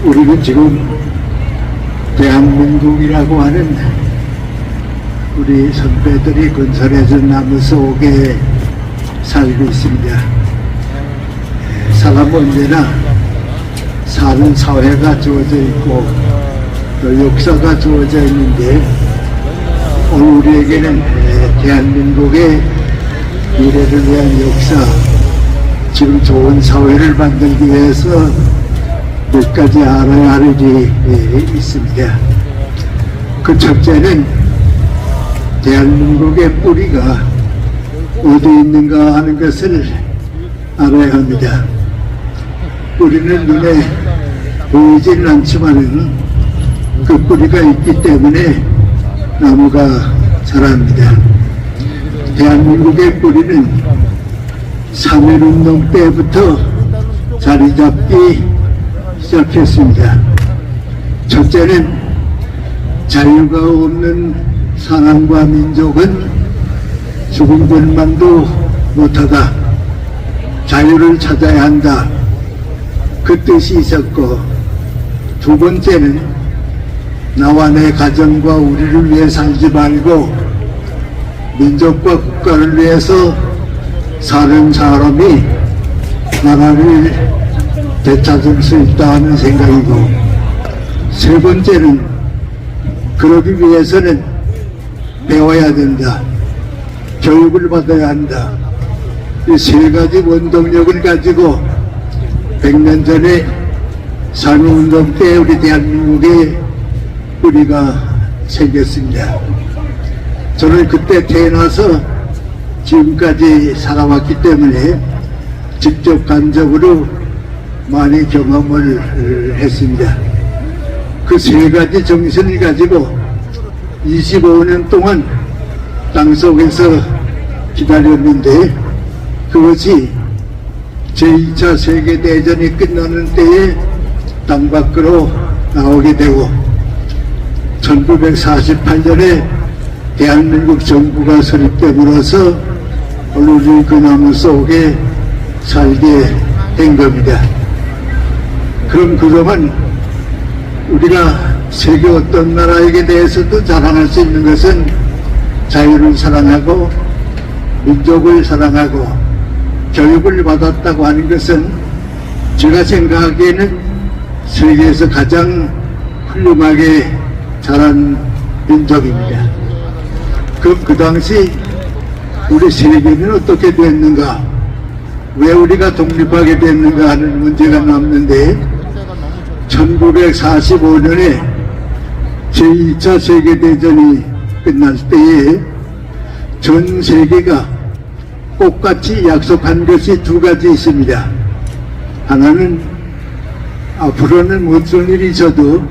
우리는 지금 대한민국이라고 하는 우리 선배들이 건설해준 나무 속에 살고 있습니다. 사람 언제나 사는 사회가 주어져 있고 또 역사가 주어져 있는데 오늘 우리에게는 대한민국의 미래를 위한 역사, 지금 좋은 사회를 만들기 위해서 몇 가지 알아야 할 일이 있습니다. 그 첫째는 대한민국의 뿌리가 어디 있는가 하는 것을 알아야 합니다. 뿌리는 눈에 보이지는 않지만은 그 뿌리가 있기 때문에 나무가 자랍니다. 대한민국의 뿌리는 3.1운동 때부터 자리 잡기 시작했습니다. 첫째는 자유가 없는 사람과 민족은 죽은 것만도 못하다. 자유를 찾아야 한다. 그 뜻이 있었고, 두 번째는 나와 내 가정과 우리를 위해 살지 말고 민족과 국가를 위해서 사는 사람이 나라를 되찾을 수 있다 하는 생각이고, 세 번째는 그러기 위해서는 배워야 된다. 교육을 받아야 한다. 이 세 가지 원동력을 가지고 100년 전에 3.1운동 때 우리 대한민국의 뿌리가 생겼습니다. 저는 그때 태어나서 지금까지 살아왔기 때문에 직접 간접으로 많이 경험을 했습니다. 그 세 가지 정신을 가지고 25년 동안 땅속에서 기다렸는데, 그것이 제2차 세계대전이 끝나는 때에 땅 밖으로 나오게 되고 1948년에 대한민국 정부가 설립됨으로써 오늘 그 나무 속에 살게 된 겁니다. 그럼 그동안 우리가 세계 어떤 나라에게 대해서도 자랑할 수 있는 것은 자유를 사랑하고 민족을 사랑하고 교육을 받았다고 하는 것은 제가 생각하기에는 세계에서 가장 훌륭하게 자란 민족입니다. 그럼 그 당시 우리 세계는 어떻게 됐는가, 왜 우리가 독립하게 됐는가 하는 문제가 남는데, 1945년에 제2차 세계대전이 끝날 때에 전 세계가 똑같이 약속한 것이 두 가지 있습니다. 하나는 앞으로는 무슨 일이 있어도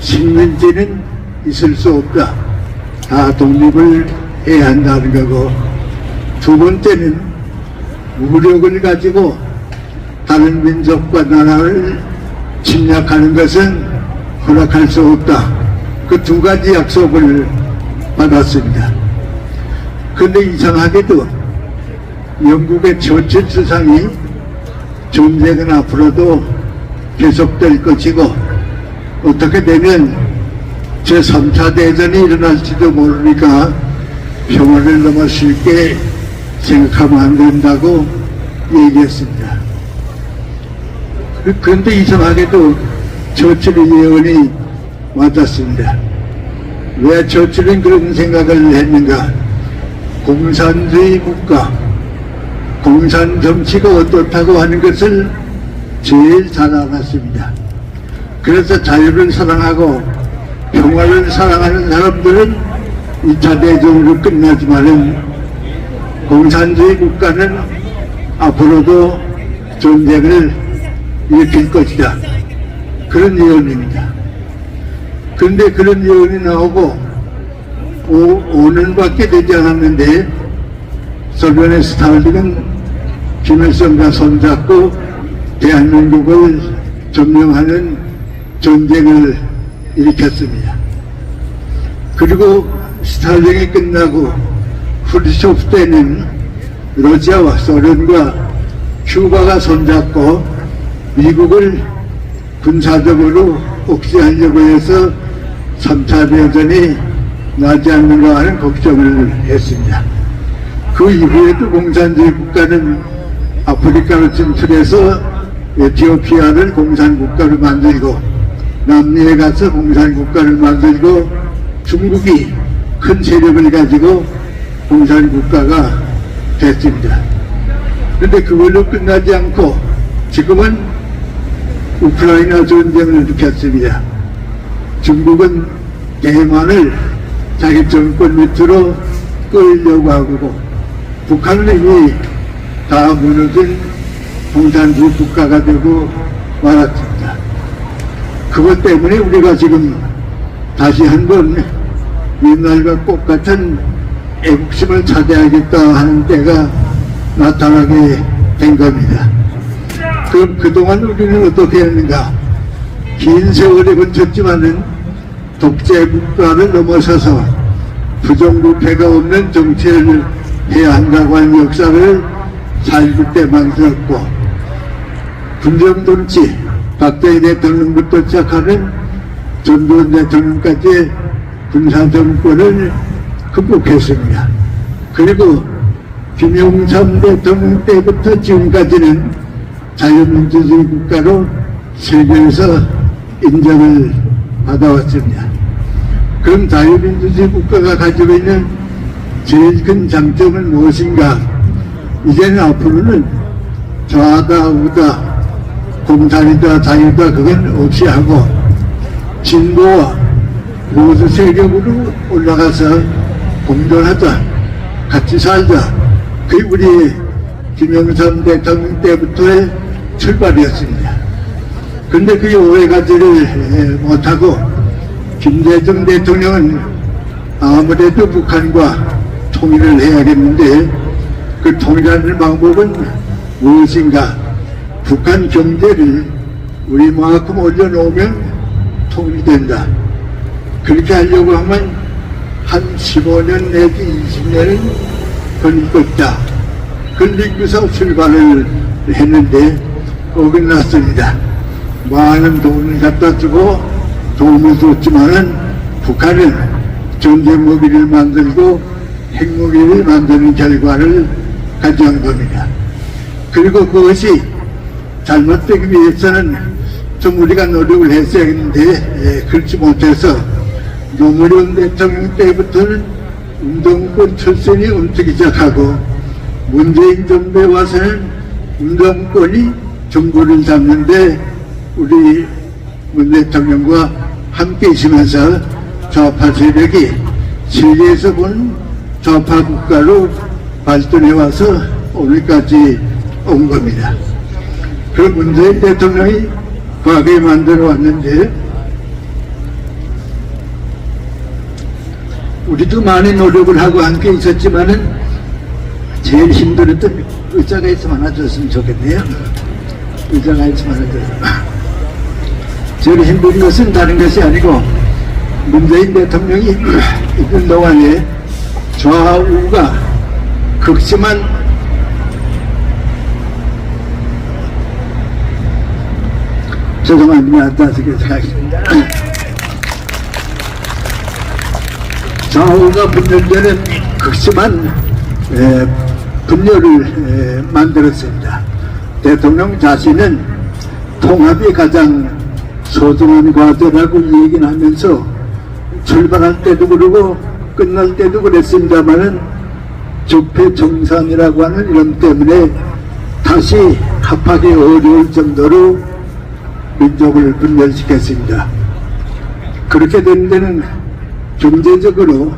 식민지는 있을 수 없다. 다 독립을 해야 한다는 거고, 두 번째는 무력을 가지고 다른 민족과 나라를 침략하는 것은 허락할 수 없다. 그 두 가지 약속을 받았습니다. 그런데 이상하게도 영국의 처칠 수상이 전쟁은 앞으로도 계속될 것이고 어떻게 되면 제3차 대전이 일어날지도 모르니까 평화를 너무 쉽게 생각하면 안 된다고 얘기했습니다. 그런데 이상하게도 처칠의 예언이 맞았습니다. 왜 처칠은 그런 생각을 했는가? 공산주의 국가, 공산 정치가 어떻다고 하는 것을 제일 잘 알았습니다. 그래서 자유를 사랑하고 평화를 사랑하는 사람들은 2차 대전으로 끝나지만은 공산주의 국가는 앞으로도 전쟁을 일으킬 것이다. 그런 예언입니다. 그런데 그런 예언이 나오고 5년밖에 되지 않았는데 소련의 스탈린은 김일성과 손잡고 대한민국을 점령하는 전쟁을 일으켰습니다. 그리고 스탈린이 끝나고 후르쇼프 때는 러시아와 소련과 큐바가 손잡고 미국을 군사적으로 억제하려고 해서 3차 대전이 나지 않는가 하는 걱정을 했습니다. 그 이후에도 공산주의 국가는 아프리카로 진출해서 에티오피아를 공산국가로 만들고 남미에 가서 공산국가를 만들고 중국이 큰 세력을 가지고 공산국가가 됐습니다. 그런데 그걸로 끝나지 않고 지금은 우크라이나 전쟁을 일으켰습니다. 중국은 대만을 자기 정권 밑으로 끌려고 하고 북한은 이미 다 무너진 공산주의 국가가 되고 말았습니다. 그것 때문에 우리가 지금 다시 한번 옛날과 똑같은 애국심을 찾아야겠다 하는 때가 나타나게 된 겁니다. 그럼 그동안 우리는 어떻게 했는가? 긴 세월에 걸쳤지만은 독재 국가를 넘어서서 부정부패가 없는 정치를 해야 한다고 하는 역사를 4.19 때 만들었고, 군정정치, 박정희 대통령부터 시작하는 전두환 대통령까지 군사정권을 극복했습니다. 그리고 김영삼 대통령 때부터 지금까지는 자유민주주의 국가로 세계에서 인정을 받아왔습니다. 그럼 자유민주주의 국가가 가지고 있는 제일 큰 장점은 무엇인가? 이제는 앞으로는 좌다 우다 공산이다 자유다 그건 없이 하고 진보와 보수 세력으로 올라가서 공존하자, 같이 살자. 그게 우리 김영삼 대통령 때부터의 출발이었습니다. 그런데 그게 오래가지를 못하고 김대중 대통령은 아무래도 북한과 통일을 해야겠는데 그 통일하는 방법은 무엇인가? 북한 경제를 우리만큼 올려놓으면 통일된다. 그렇게 하려고 하면 한 15년 내지 20년은 걸리겠다. 걸리고서 출발을 했는데 어긋났습니다. 많은 돈을 갖다 주고 도움을 줬지만은 북한은 전쟁 무기를 만들고 핵무기를 만드는 결과를 가져온 겁니다. 그리고 그것이 잘못되기 위해서는 좀 우리가 노력을 했어야겠는데 그렇지 못해서 노무현 대통령 때부터는 운동권 출신이 움직이기 시작하고 문재인 정부에 와서는 운동권이 정부를 잡는데 우리 문 대통령과 함께 있으면서 좌파 세력이 세계에서 본 좌파 국가로 발전해 와서 오늘까지 온 겁니다. 그 문재인 대통령이 과거에 만들어 왔는데 우리도 많은 노력을 하고 함께 있었지만은 제일 힘들었던 의자가 있으면 하나 줬으면 좋겠네요. 의자가 있으면 하나 줬으면. 제일 힘든 것은 다른 것이 아니고 문재인 대통령이 있는 동안에 좌우가 극심한 죄송합니다. 다시 계속하겠습니다. 좌우가 분열되는 극심한 분열을 만들었습니다. 대통령 자신은 통합이 가장 소중한 과제라고 얘기는 하면서 출발할 때도 그러고 끝날 때도 그랬습니다만은 적폐청산이라고 하는 이름 때문에 다시 합하기 어려울 정도로 민족을 분열시켰습니다. 그렇게 된 데는 경제적으로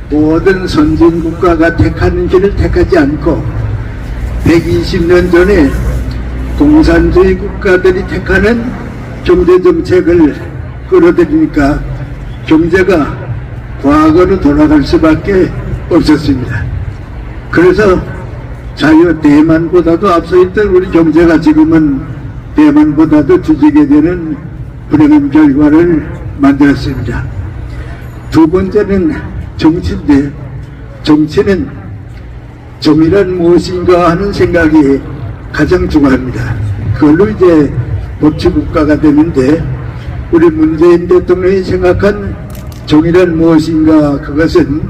모든 선진국가가 택하는 길을 택하지 않고 120년 전에 공산주의 국가들이 택하는 경제정책을 끌어들이니까 경제가 과거로 돌아갈 수밖에 없었습니다. 그래서 대만보다도 앞서 있던 우리 경제가 지금은 대만보다도 뒤지게 되는 불행한 결과를 만들었습니다. 두 번째는 정치인데 정치는 정의란 무엇인가 하는 생각이 가장 중요합니다. 그걸로 이제 법치국가가 되는데 우리 문재인 대통령이 생각한 정의란 무엇인가? 그것은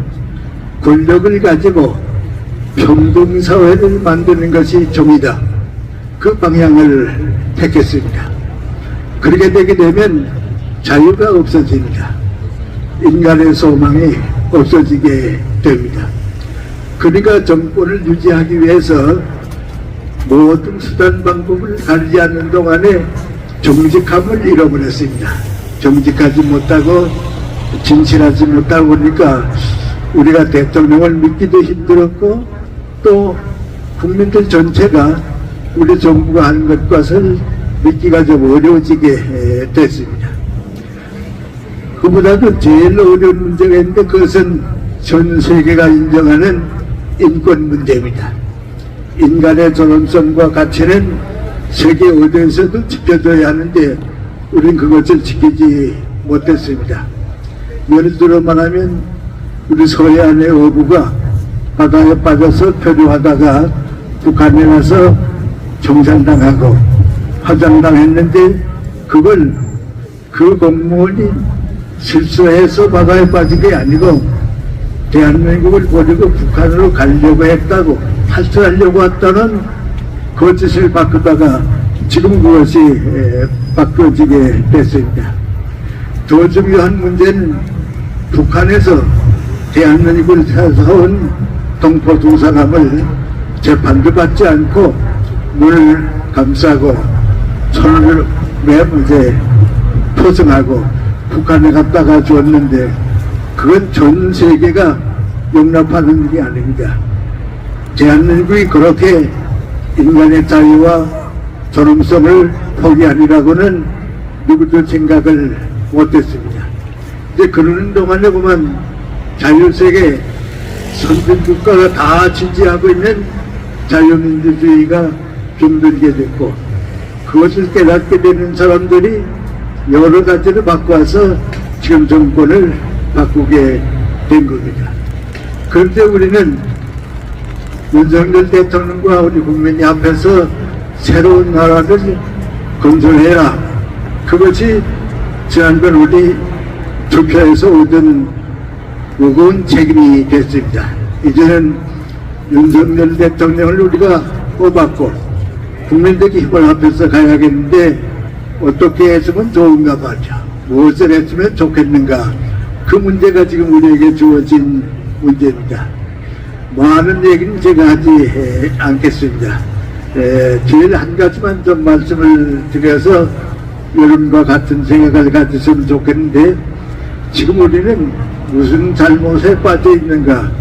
권력을 가지고 평등사회를 만드는 것이 정의다. 그 방향을 택했습니다. 그렇게 되게 되면 자유가 없어집니다. 인간의 소망이 없어지게 됩니다. 그러니까 정권을 유지하기 위해서 모든 수단 방법을 가리지 않는 동안에 정직함을 잃어버렸습니다. 정직하지 못하고 진실하지 못하고 보니까 우리가 대통령을 믿기도 힘들었고 또 국민들 전체가 우리 정부가 하는 것과는 믿기가 좀 어려워지게 됐습니다. 그보다도 제일 어려운 문제가 있는데 그것은 전 세계가 인정하는 인권 문제입니다. 인간의 존엄성과 가치는 세계 어디에서도 지켜져야 하는데 우리는 그것을 지키지 못했습니다. 예를 들어 말하면 우리 서해안의 어부가 바다에 빠져서 표류하다가 북한에 가서 정산당하고 화장당했는데 그걸 그 공무원이 실수해서 바다에 빠진 게 아니고 대한민국을 버리고 북한으로 가려고 했다고 탈출하려고 왔다는 거짓을 바꾸다가 지금 그것이 바뀌어지게 됐습니다. 더 중요한 문제는 북한에서 대한민국을 찾아온 동포 두 사람을 재판도 받지 않고 문을 감싸고 손을 매무제 포승하고 북한에 갖다가 줬는데 그건 전 세계가 용납하는 일이 아닙니다. 대한민국이 그렇게 인간의 자유와 존엄성을 포기하리라고는 누구도 생각을 못했습니다. 이제 그러는 동안에 보면 자유세계 선진국가가 다 지지하고 있는 자유민주주의가 병들게 됐고 그것을 깨닫게 되는 사람들이 여러 가지를 바꿔서 지금 정권을 바꾸게 된 겁니다. 그런데 우리는 윤석열 대통령과 우리 국민이 앞에서 새로운 나라를 건설해라. 그것이 지난번 우리 투표에서 얻은 무거운 책임이 됐습니다. 이제는 윤석열 대통령을 우리가 뽑았고 국민들이 힘을 합해서 가야겠는데 어떻게 했으면 좋은가 말이죠. 무엇을 했으면 좋겠는가. 그 문제가 지금 우리에게 주어진 문제입니다. 많은 얘기는 제가 하지 않겠습니다. 제일 한 가지만 좀 말씀을 드려서 여러분과 같은 생각을 가졌으면 좋겠는데 지금 우리는 무슨 잘못에 빠져 있는가.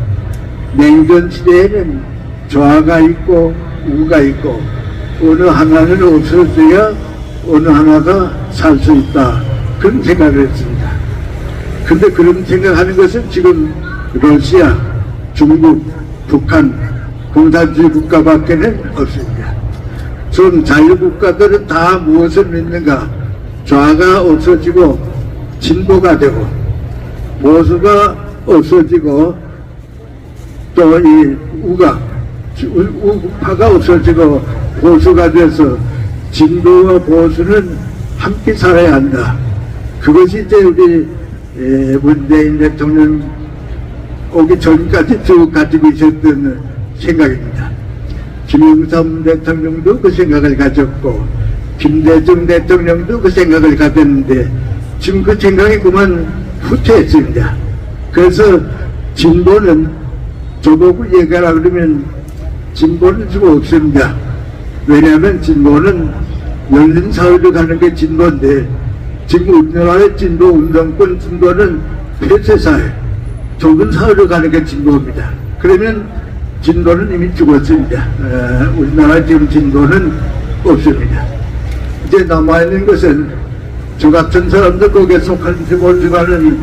냉전 시대에는 좌가 있고 우가 있고 어느 하나는 없어져야 어느 하나가 살 수 있다. 그런 생각을 했습니다. 근데 그런 생각하는 것은 지금 러시아, 중국, 북한, 공산주의 국가밖에는 없습니다. 전 자유국가들은 다 무엇을 믿는가? 좌가 없어지고 진보가 되고 보수가 없어지고 또 이 우파가 없어지고 보수가 돼서 진보와 보수는 함께 살아야 한다. 그것이 이제 우리 문재인 대통령 오기 전까지 쭉 가지고 있었던 생각입니다. 김영삼 대통령도 그 생각을 가졌고 김대중 대통령도 그 생각을 가졌는데 지금 그 생각이 그만 후퇴했습니다. 그래서 진보는 저보고 얘기하라 그러면 진보는 지금 없습니다. 왜냐하면 진보는 열린 사회로 가는 게 진보인데 지금 우리나라의 진보 운동권 진보는 폐쇄사회, 좁은 사회로 가는 게 진보입니다. 그러면 진보는 이미 죽었습니다. 우리나라 지금 진보는 없습니다. 이제 남아있는 것은 저 같은 사람도 거기에 속하는지 모르지만은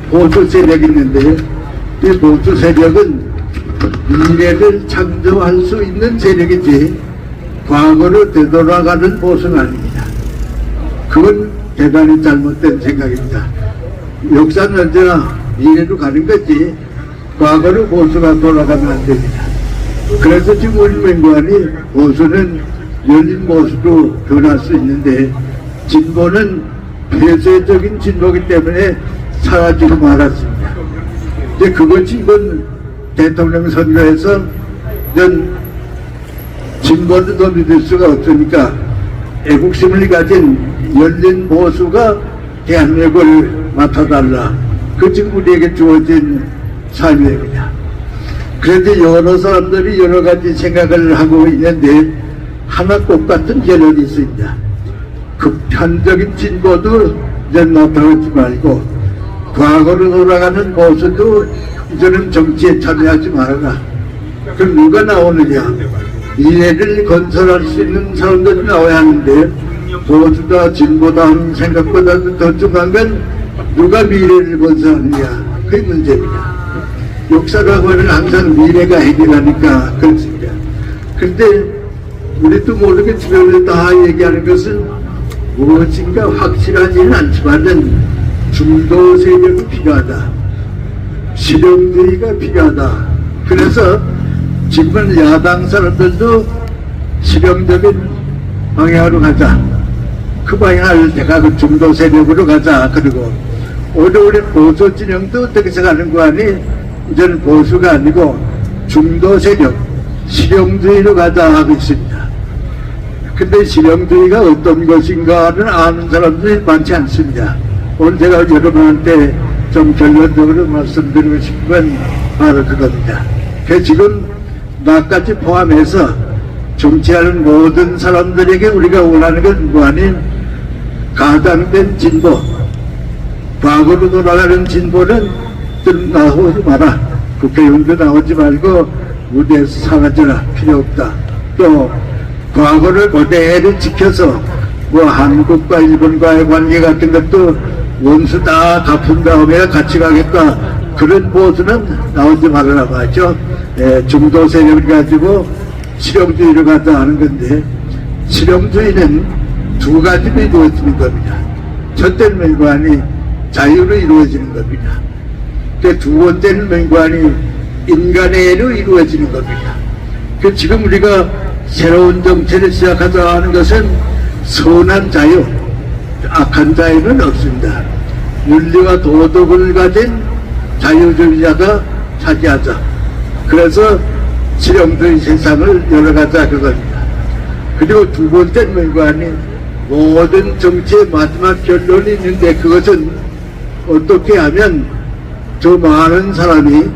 보수 세력이 있는데 이 보수 세력은 미래를 창조할 수 있는 세력이지 과거로 되돌아가는 보수는 아닙니다. 그건 대단히 잘못된 생각입니다. 역사는 언제나 미래로 가는 거지 과거로 보수가 돌아가면 안 됩니다. 그래서 지금 우리 맹관이 보수는 열린 보수로 변할 수 있는데 진보는 폐쇄적인 진보이기 때문에 사라지고 말았습니다. 이제 그것이 이번 대통령 선거에서 전 진보도 더 믿을 수가 없으니까 애국심을 가진 열린 보수가 대한민국을 맡아달라. 그 지금 우리에게 주어진 사명입니다. 그런데 여러 사람들이 여러 가지 생각을 하고 있는데 하나 똑같은 결론이 있습니다. 극단적인 진보도 이제 나타나지 말고 과거로 돌아가는 보수도 이제는 정치에 참여하지 말아라. 그럼 누가 나오느냐? 미래를 건설할 수 있는 사람들이 나와야 하는데 보수다 진보다 하는 생각보다도 더 중요한 건 누가 미래를 건설하느냐. 그게 문제입니다. 역사라고 하면 항상 미래가 해결하니까 그렇습니다. 그런데 우리도 모르게 주변에 다 얘기하는 것은 무엇인가 확실하지는 않지만은 중도 세력이 필요하다. 실용주의가 필요하다. 그래서 지금은 야당 사람들도 실용적인 방향으로 가자. 그 방향을 내가 그 중도 세력으로 가자. 그리고 오래 보수 진영도 어떻게 생각하는 거 아니? 이제는 보수가 아니고 중도 세력, 실용주의로 가자 하고 있습니다. 근데 실용주의가 어떤 것인가를 아는 사람들이 많지 않습니다. 오늘 제가 여러분한테 좀 결론적으로 말씀드리고 싶은 건 바로 그겁니다. 그 지금 나까지 포함해서 정치하는 모든 사람들에게 우리가 원하는 건 뭐 아닌 가장된 진보, 과거로 돌아가는 진보는 좀 나오지 마라. 국회의원도 나오지 말고 무대에서 사라져라. 필요 없다. 또 과거를 그대로 지켜서 뭐 한국과 일본과의 관계 같은 것도 원수 다 갚은 다음에 같이 가겠다. 그런 보수는 나오지 말아라 말이죠. 중도 세력을 가지고 실용주의로 가자 하는 건데 실용주의는 두 가지로 이루어지는 겁니다. 첫째는 맹관이 자유로 이루어지는 겁니다. 두 번째는 맹관이 인간애로 이루어지는 겁니다. 지금 우리가 새로운 정치를 시작하자 하는 것은 선한 자유, 악한 자유는 없습니다. 윤리와 도덕을 가진 자유주의자가 차지하자. 그래서 실용주의 세상을 열어가자 그겁니다. 그리고 두 번째는 맹관이 모든 정치의 마지막 결론이 있는데 그것은 어떻게 하면 저 많은 사람이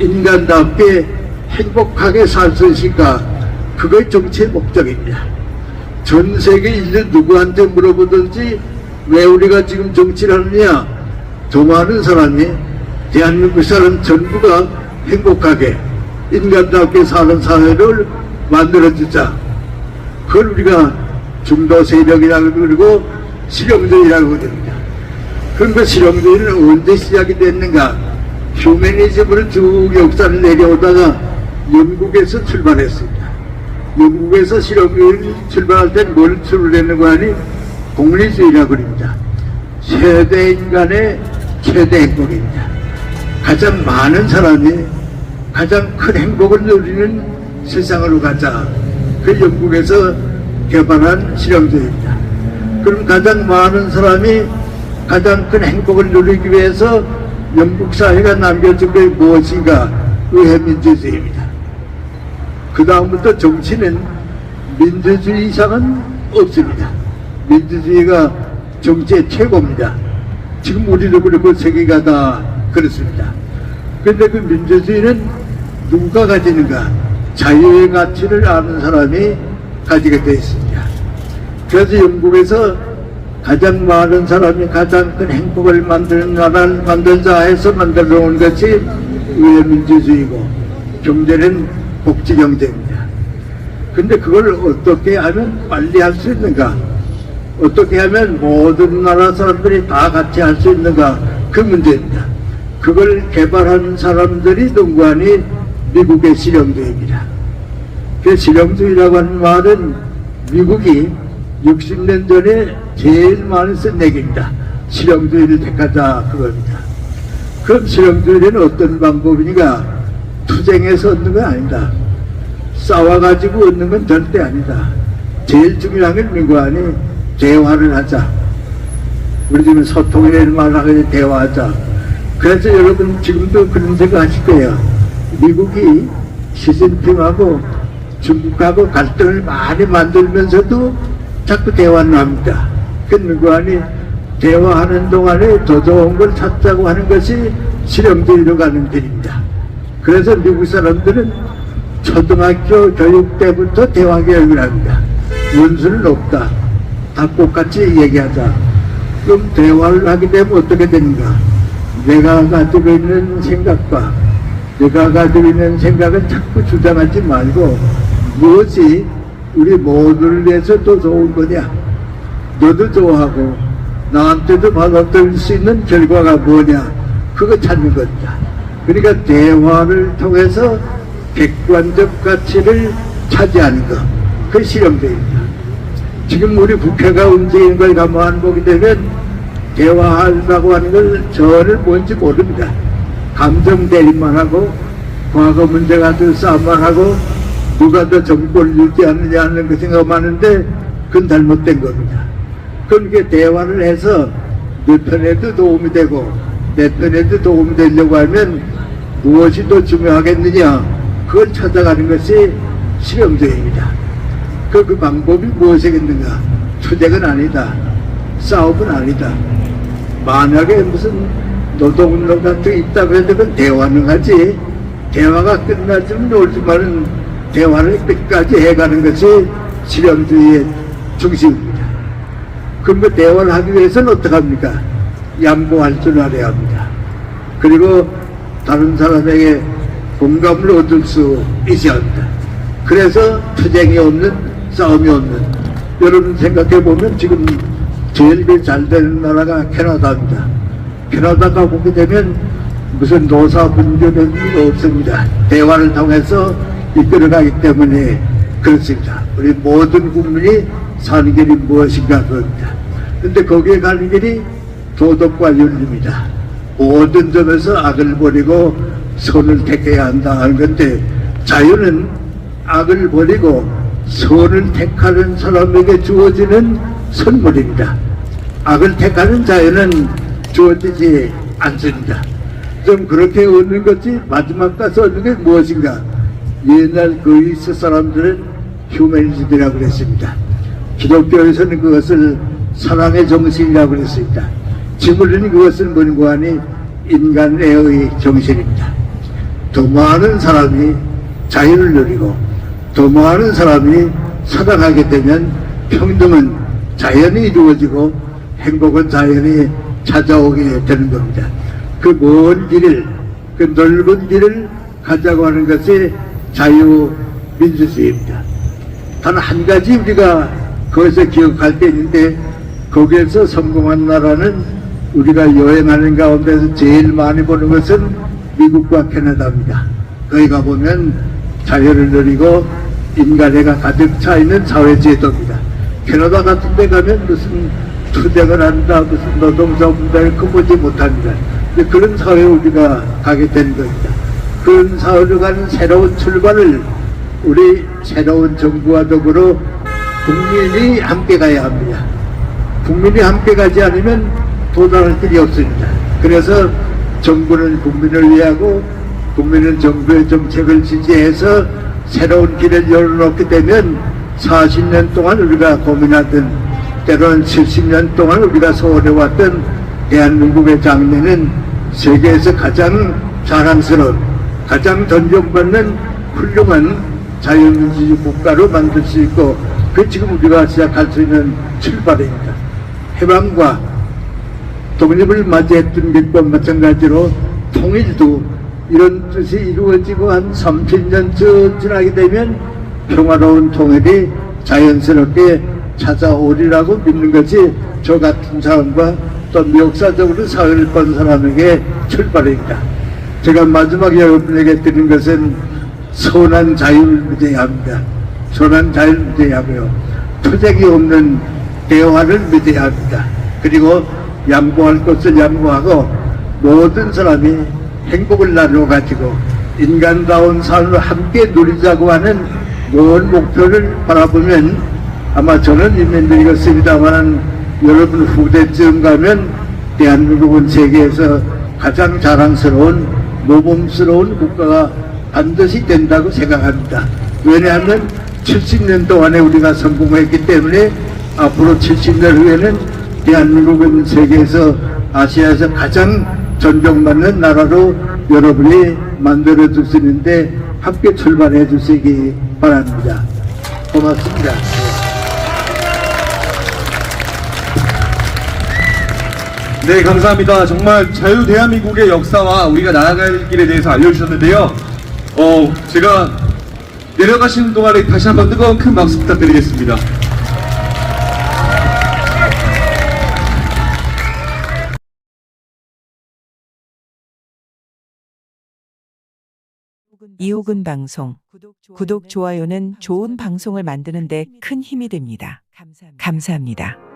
인간답게 행복하게 살 수 있을까? 그게 정치의 목적입니다. 전 세계 인류 누구한테 물어보든지 왜 우리가 지금 정치를 하느냐? 저 많은 사람이 대한민국 사람 전부가 행복하게 인간답게 사는 사회를 만들어주자. 그걸 우리가 중도 세력이라고 그러고 실용주의라고 그럽니다. 그럼 그 실용주의는 언제 시작이 됐는가? 휴머니즘으로 쭉 역사를 내려오다가 영국에서 출발했습니다. 영국에서 실용주의 출발할 때 뭘 출발했는가 하니 공리주의라고 그럽니다. 최대 인간의 최대 행복입니다. 가장 많은 사람이 가장 큰 행복을 누리는 세상으로 가자. 그 영국에서 개발한 실용주의입니다. 그럼 가장 많은 사람이 가장 큰 행복을 누리기 위해서 영국 사회가 남겨준 게 무엇인가? 의회민주주의입니다. 그 다음부터 정치는 민주주의 이상은 없습니다. 민주주의가 정치의 최고입니다. 지금 우리도 그렇고 세계가 다 그렇습니다. 그런데 그 민주주의는 누가 가지는가? 자유의 가치를 아는 사람이 가지게 되어 있습니다. 그래서 영국에서 가장 많은 사람이 가장 큰 행복을 만드는 나라를 만들자 해서 만들어 놓은 것이 의회민주주의고 경제는 복지경제입니다. 근데 그걸 어떻게 하면 빨리 할 수 있는가? 어떻게 하면 모든 나라 사람들이 다 같이 할 수 있는가? 그 문제입니다. 그걸 개발한 사람들이 누구하니 미국의 실용주의입니다. 그 실용주의라고 하는 말은 미국이 60년 전에 제일 많이 쓴 얘기입니다. 실용주의를 택하자 그겁니다. 그럼 실용주의는 어떤 방법이니까 투쟁해서 얻는 건 아니다. 싸워가지고 얻는 건 절대 아니다. 제일 중요한 건 누구 아니 대화를 하자. 우리 지금 소통이라는 말을 하고 대화하자. 그래서 여러분 지금도 그런 생각 하실 거예요. 미국이 시진핑하고 중국하고 갈등을 많이 만들면서도 자꾸 대화를 합니다. 그런거 아니 대화하는 동안에 더 좋은 걸 찾자고 하는 것이 실험적으로 가는 길입니다. 그래서 미국 사람들은 초등학교 교육 때부터 대화 교육을 합니다. 원수는 없다. 다 똑같이 얘기하자. 그럼 대화를 하게 되면 어떻게 되는가? 내가 가지고 있는 생각과 내가 가지고 있는 생각을 자꾸 주장하지 말고 무엇이 우리 모두를 위해서 더 좋은 거냐? 너도 좋아하고 나한테도 받아들일 수 있는 결과가 뭐냐? 그거 찾는 겁니다. 그러니까 대화를 통해서 객관적 가치를 차지하는 것, 그 실험적입니다. 지금 우리 국회가 움직이는 걸 가만 보게 되면 대화하려고 하는 걸 전혀 뭔지 모릅니다. 감정 대립만 하고 과거 문제 가지고 싸움만 하고 누가 더 정권을 유지하느냐 하는 그 생각만 하는데 그건 잘못된 겁니다. 그러니까 대화를 해서 내 편에도 도움이 되고 내 편에도 도움이 되려고 하면 무엇이 더 중요하겠느냐, 그걸 찾아가는 것이 실험적입니다. 그 방법이 무엇이겠는가? 투쟁은 아니다. 싸움은 아니다. 만약에 무슨 노동운동 같은 게 있다고 해도 그건 대화는 하지. 대화가 끝나지면 올지만은 대화를 끝까지 해가는 것이 실험주의의 중심입니다. 그럼 그 대화를 하기 위해서는 어떻게 합니까? 양보할 줄 알아야 합니다. 그리고 다른 사람에게 공감을 얻을 수 있어야 합니다. 그래서 투쟁이 없는, 싸움이 없는. 여러분 생각해보면 지금 제일 잘 되는 나라가 캐나다입니다. 캐나다가 보게 되면 무슨 노사 분쟁은 없습니다. 대화를 통해서 이끌어가기 때문에 그렇습니다. 우리 모든 국민이 사는 길이 무엇인가 그겁니다. 근데 거기에 가는 길이 도덕과 윤리입니다. 모든 점에서 악을 버리고 선을 택해야 한다 하는 건데, 자유는 악을 버리고 선을 택하는 사람에게 주어지는 선물입니다. 악을 택하는 자유는 주어지지 않습니다. 좀 그렇게 얻는 것이 마지막 가서 얻는 게 무엇인가? 옛날 그리스 사람들은 휴머니즘이라고 그랬습니다. 기독교에서는 그것을 사랑의 정신이라고 그랬습니다. 지금은 그것은 뭔고 하니 인간애의 정신입니다. 더 많은 사람이 자유를 누리고 더 많은 사람이 사랑하게 되면 평등은 자연히 이루어지고 행복은 자연히 찾아오게 되는 겁니다. 그 먼 길을, 그 넓은 길을 가자고 하는 것이 자유민주주의입니다. 단 한 가지 우리가 거기서 기억할 게 있는데, 거기에서 성공한 나라는 우리가 여행하는 가운데서 제일 많이 보는 것은 미국과 캐나다입니다. 거기 가보면 자유를 누리고 인간애가 가득 차 있는 사회제도입니다. 캐나다 같은 데 가면 무슨 투쟁을 한다, 무슨 노동자분들을 보지 못합니다. 그런 사회에 우리가 가게 된 겁니다. 그런 사회로 가는 새로운 출발을 우리 새로운 정부와 더불어 국민이 함께 가야 합니다. 국민이 함께 가지 않으면 도달할 길이 없습니다. 그래서 정부는 국민을 위하고 국민은 정부의 정책을 지지해서 새로운 길을 열어놓게 되면 40년 동안 우리가 고민하던, 때로는 70년 동안 우리가 소원해왔던 대한민국의 장래는 세계에서 가장 자랑스러운, 가장 존경받는 훌륭한 자유민주주의 국가로 만들 수 있고, 그 지금 우리가 시작할 수 있는 출발입니다. 해방과 독립을 맞이했던 것과 마찬가지로 통일도 이런 뜻이 이루어지고 한 30년 지나게 되면 평화로운 통일이 자연스럽게 찾아오리라고 믿는 것이 저 같은 사람과 또 역사적으로 사회를 본 사람에게 출발입니다. 제가 마지막에 여러분에게 드린 것은 선한 자유를 믿어야 합니다. 선한 자유를 믿어야 하고요. 투쟁이 없는 대화를 믿어야 합니다. 그리고 양보할 것을 양보하고 모든 사람이 행복을 나누어 가지고 인간다운 삶을 함께 누리자고 하는 좋은 목표를 바라보면 아마 저는 인민들이겠습니다만 여러분 후대쯤 가면 대한민국은 세계에서 가장 자랑스러운 모범스러운 국가가 반드시 된다고 생각합니다. 왜냐하면 70년 동안에 우리가 성공했기 때문에 앞으로 70년 후에는 대한민국은 세계에서 아시아에서 가장 존경받는 나라로 여러분이 만들어 주시는데 함께 출발해 주시기 바랍니다. 고맙습니다. 네, 감사합니다. 정말 자유 대한민국의 역사와 우리가 나아갈 길에 대해서 알려주셨는데요. 제가 내려가시는 동안에 다시 한번 뜨거운 큰 박수 부탁드리겠습니다. 이호근 방송 구독, 좋아요는 좋은 방송을 만드는 데 큰 힘이 됩니다. 감사합니다.